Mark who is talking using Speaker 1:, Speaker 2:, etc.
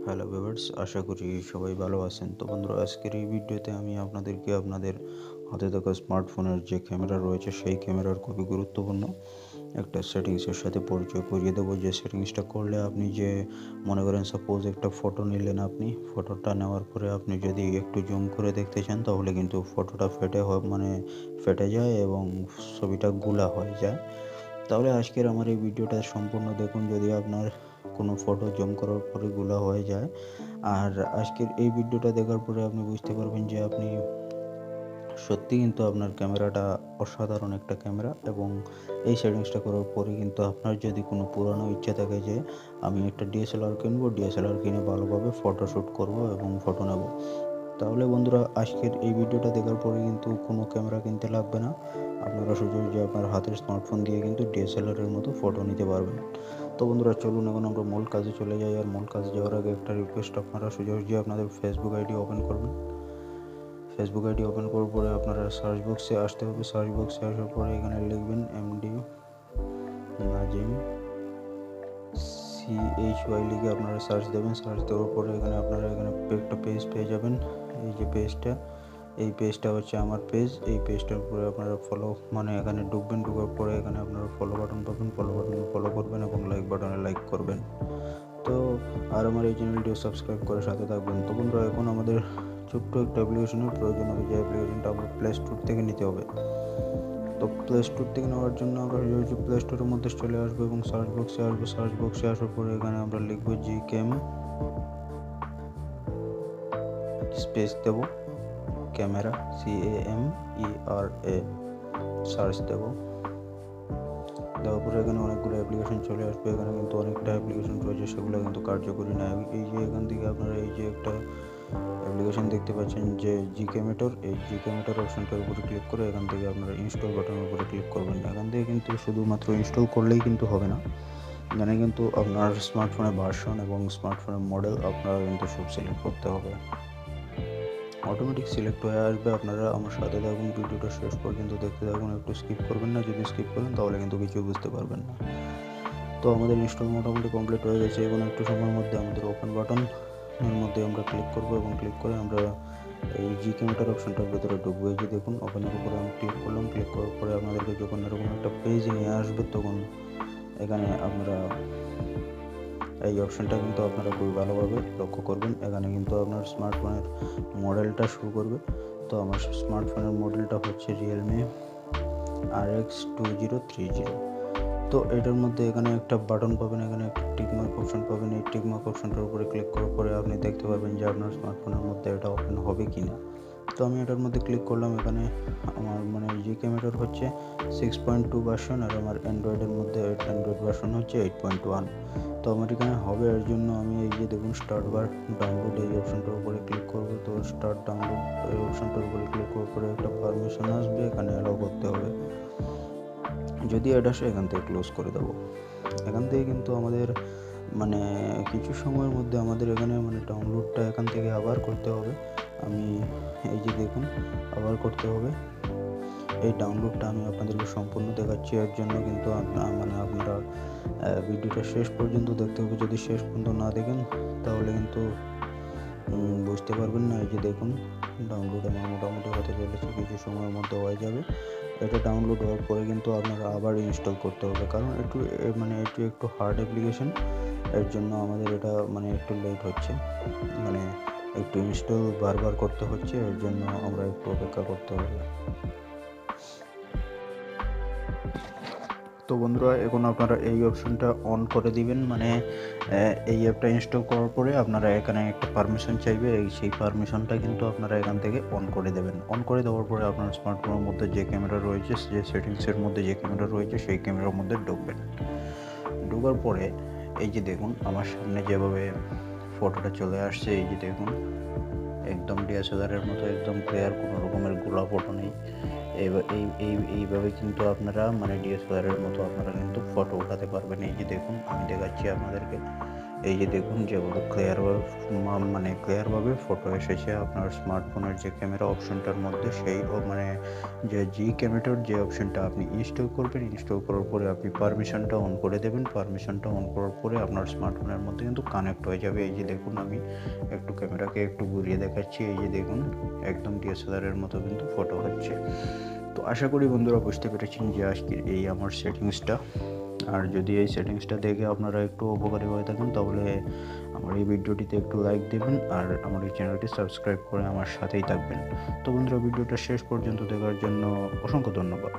Speaker 1: Hello viewers, আশা করি সবাই ভালো আছেন। তো বন্ধুরা, আজকের এই ভিডিওতে আমি আপনাদেরকে আপনাদের হাতে থাকা স্মার্টফোনের যে ক্যামেরা রয়েছে সেই ক্যামেরার খুবই গুরুত্বপূর্ণ একটা সেটিংসের সাথে পরিচয় করিয়ে দেবো। যে সেটিংসটা করলে আপনি যে মনে করেন সাপোজ একটা ফটো নিলেন, আপনি ফটোটা নেওয়ার পরে আপনি যদি একটু জুম করে দেখতে চান তাহলে কিন্তু ফটোটা ফেটে যায় এবং ছবিটা গুলা হয়ে যায়। তাহলে আজকের আমার এই ভিডিওটা সম্পূর্ণ দেখুন যদি আপনার কোনো ফটো জুম করার পরে গুলা হয়ে যায়। আর আজকের এই ভিডিওটা দেখার পরে আপনি বুঝতে পারবেন যে আপনি সত্যি কিন্তু আপনার ক্যামেরাটা অসাধারণ একটা ক্যামেরা। এবং এই সেটিংসটা করার পরে কিন্তু আপনার যদি কোনো পুরানো ইচ্ছা থাকে যে আমি একটা ডিএসএলআর কিনবো, ডিএসএলআর কিনে ভালোভাবে ফটোশ্যুট করব এবং ফটো নেব, তাহলে বন্ধুরা আজকের এই ভিডিওটা দেখার পরে কিন্তু কোনো ক্যামেরা কিনতে লাগবে না। আপনারা সোজাসুজি আপনার হাতের স্মার্টফোন দিয়ে কিন্তু ডিএসএলআরের মতো ফটো নিতে পারবেন। তো বন্ধুরা চলুন এখন আমরা মূল কাজে চলে যাই। আর মূল কাজে যাওয়ার আগে একটা রিকোয়েস্ট, আপনারা সোজাসুজি আপনাদের ফেসবুক আইডি ওপেন করবেন। ফেসবুক আইডি ওপেন করার পরে আপনারা সার্চ বক্সে আসতে হবে। সার্চ বক্সে আসার পরে এখানে লিখবেন এমডি নাজিম CHY লিখে আপনারা সার্চ দেবেন। সার্চ দেওয়ার পরে আপনারা একটা পেজ পেয়ে যাবেন। এই যে এই পেজটা হচ্ছে আমার পেজ। এই পেজটার উপরে আপনারা এখানে ঢুকবেন। ঢোকার পরে এখানে আপনারা ফলো বাটন পাবেন। ফলো বাটনে ফলো করবেন এবং লাইক বাটনে লাইক করবেন। তো আর আমার এই চ্যানেলটি সাবস্ক্রাইব করে সাথে থাকবেন। তো বন্ধুরা, এখন আমাদের ছোট্ট একটা অ্যাপ্লিকেশনের প্রয়োজন হবে। যে অ্যাপ্লিকেশনটা আমরা প্লে স্টোর থেকে নিতে হবে। তো প্লে স্টোর থেকে নেওয়ার জন্য আমরা প্লে স্টোরের মধ্যে চলে আসবো এবং সার্চ বক্সে আসবো। সার্চ বক্সে আসার পরে এখানে আমরা লিখবো জিক্যাম, স্পেস দেবো ক্যামেরা, CAMERA, সার্চ দেবো। দেওয়ার পরে এখানে অনেকগুলো অ্যাপ্লিকেশন চলে আসবে। এখানে কিন্তু অনেকটা অ্যাপ্লিকেশন রয়েছে, সেগুলো কিন্তু কার্যকরী না। এই যে এখান থেকে আপনারা এই যে একটা অ্যাপ্লিকেশন দেখতে পাচ্ছেন যে জিক্যামেটর, এই জিক্যামেটর অপশনটার উপরে ক্লিক করে এখান থেকে আপনারা ইনস্টল বাটনের উপরে ক্লিক করবেন। এখান থেকে কিন্তু শুধুমাত্র ইনস্টল করলেই কিন্তু হবে না, এখানে কিন্তু আপনার স্মার্টফোনের ভার্সন এবং স্মার্টফোনের মডেল আপনারা কিন্তু সব সিলেক্ট করতে হবে। অটোমেটিক সিলেক্ট হয়ে আসবে। আপনারা আমার সাথে থাকুন, ভিডিওটা শেষ পর্যন্ত দেখতে থাকুন, একটু স্কিপ করবেন না। যদি স্কিপ করেন তাহলে কিন্তু কিছু বুঝতে পারবেন না। তো আমাদের ইনস্টল মোটামুটি কমপ্লিট হয়ে গেছে। এখন একটু সময়ের মধ্যে আমাদের ওপেন বাটনের মধ্যে আমরা ক্লিক করবো এবং ক্লিক করে আমরা এই জিক্যামেটার অপশনটার ভিতরে ঢুকবো। এই যে দেখুন, ওপেনের উপরে আমি ক্লিক করলাম। ক্লিক করার পরে আপনাদেরকে যখন এরকম একটা পেজ নিয়ে আসবে তখন এখানে আপনারা এই অপশনটা কিন্তু আপনারা খুবই ভালোভাবে লক্ষ্য করবেন। এখানে কিন্তু আপনার স্মার্টফোনের মডেলটা শো করবে। তো আমার স্মার্টফোনের মডেলটা হচ্ছে রিয়েলমি RX 2030। তো এটার মধ্যে এখানে একটা বাটন পাবেন, এখানে একটা টিকমার্ক অপশন পাবেন। এই টিকমার্ক অপশনটার উপরে ক্লিক করার পরে আপনি দেখতে পারবেন যে আপনার স্মার্টফোনের মধ্যে এটা ওপেন হবে কি না। তো আমি এটার মধ্যে ক্লিক করলাম। এখানে আমার যে ক্যামেরার হচ্ছে 6.2 ভার্সন, আর আমার অ্যান্ড্রয়েড ভার্সন হচ্ছে 8.1। তো আমার এখানে হবে, এর জন্য আমি এই যে দেখুন স্টার্ট বার ডাউনলোড এই অপশনটার উপরে ক্লিক করব। তো স্টার্ট ডাউনলোড এই অপশনটার উপরে ক্লিক করার পরে একটা পারমিশন আসবে, এখানে অ্যালাউ করতে হবে। যদি এটা আসে এখান থেকে ক্লোজ করে দেবো। এখান থেকে কিন্তু আমাদের কিছু সময়ের মধ্যে আমাদের এখানে ডাউনলোডটা এখান থেকে আবার করতে হবে। আমি এই যে দেখুন আবার করতে হবে। এই ডাউনলোডটা আমি আপনাদেরকে সম্পূর্ণ দেখাচ্ছি। এর জন্য কিন্তু আপনারা ভিডিওটা শেষ পর্যন্ত দেখতে হবে। যদি শেষ পর্যন্ত না দেখেন তাহলে কিন্তু বুঝতে পারবেন না। এই যে দেখুন ডাউনলোড আমার মোটামুটি হতে চলেছে, কিছু সময়ের মধ্যে হয়ে যাবে। এটা ডাউনলোড হওয়ার পরে কিন্তু আপনারা আবার ইনস্টল করতে হবে, কারণ এটি একটু হার্ড অ্যাপ্লিকেশন। এর জন্য আমাদের এটা একটু লেট হচ্ছে, একটু ইনস্টল বারবার করতে হচ্ছে। এর জন্য আমরা একটু অপেক্ষা করতে হবে। তো বন্ধুরা, এখন আপনারা এই অপশনটা অন করে দিবেন। এই অ্যাপটা ইনস্টল করার পরে আপনারা এখানে একটা পারমিশন চাইবে। সেই পারমিশনটা কিন্তু আপনারা এখান থেকে অন করে দেবেন। অন করে দেওয়ার পরে আপনার স্মার্টফোনের মধ্যে যে ক্যামেরা রয়েছে, যে সেটিংসের মধ্যে যে ক্যামেরা রয়েছে সেই ক্যামেরার মধ্যে ঢুকবেন। ঢোকার পরে এই যে দেখুন আমার সামনে যেভাবে ফটোটা চলে আসছে, এই যে দেখুন একদম ডিএসএলআরের মতো একদম ক্লিয়ার, কোনো রকমের গোলা ফটো নেই। এইভাবে কিন্তু আপনারা ডিএসএলআরের মতো আপনারা কিন্তু ফটো উঠাতে পারবেন। এই যে দেখুন আমি দেখাচ্ছি আপনাদেরকে, এই যে দেখুন যেভাবে ক্লিয়ারভাবে ফটো এসেছে আপনার স্মার্টফোনের যে ক্যামেরা অপশনটার মধ্যে, সেই মানে যে ক্যামেরার যে অপশনটা আপনি ইনস্টল করবেন, ইনস্টল করার পরে আপনি পারমিশনটা অন করে দেবেন। পারমিশনটা অন করার পরে আপনার স্মার্টফোনের মধ্যে কিন্তু কানেক্ট হয়ে যাবে। এই যে দেখুন আমি একটু ক্যামেরাকে একটু ঘুরিয়ে দেখাচ্ছি, এই যে দেখুন একদম ডিএসএলআরের মতো কিন্তু ফটো হচ্ছে। তো আশা করি বন্ধুরা বুঝতে পেরেছেন যে আজকের এই আমার সেটিংসটা। আর যদি এই সেটিংসটা দেখে আপনারা একটু উপকারী হয়ে থাকেন, তাহলে আমার এই ভিডিওটিতে একটু লাইক দেবেন আর আমার এই চ্যানেলটি সাবস্ক্রাইব করে আমার সাথেই থাকবেন। তো বন্ধুরা, ভিডিওটা শেষ পর্যন্ত দেখার জন্য অসংখ্য ধন্যবাদ।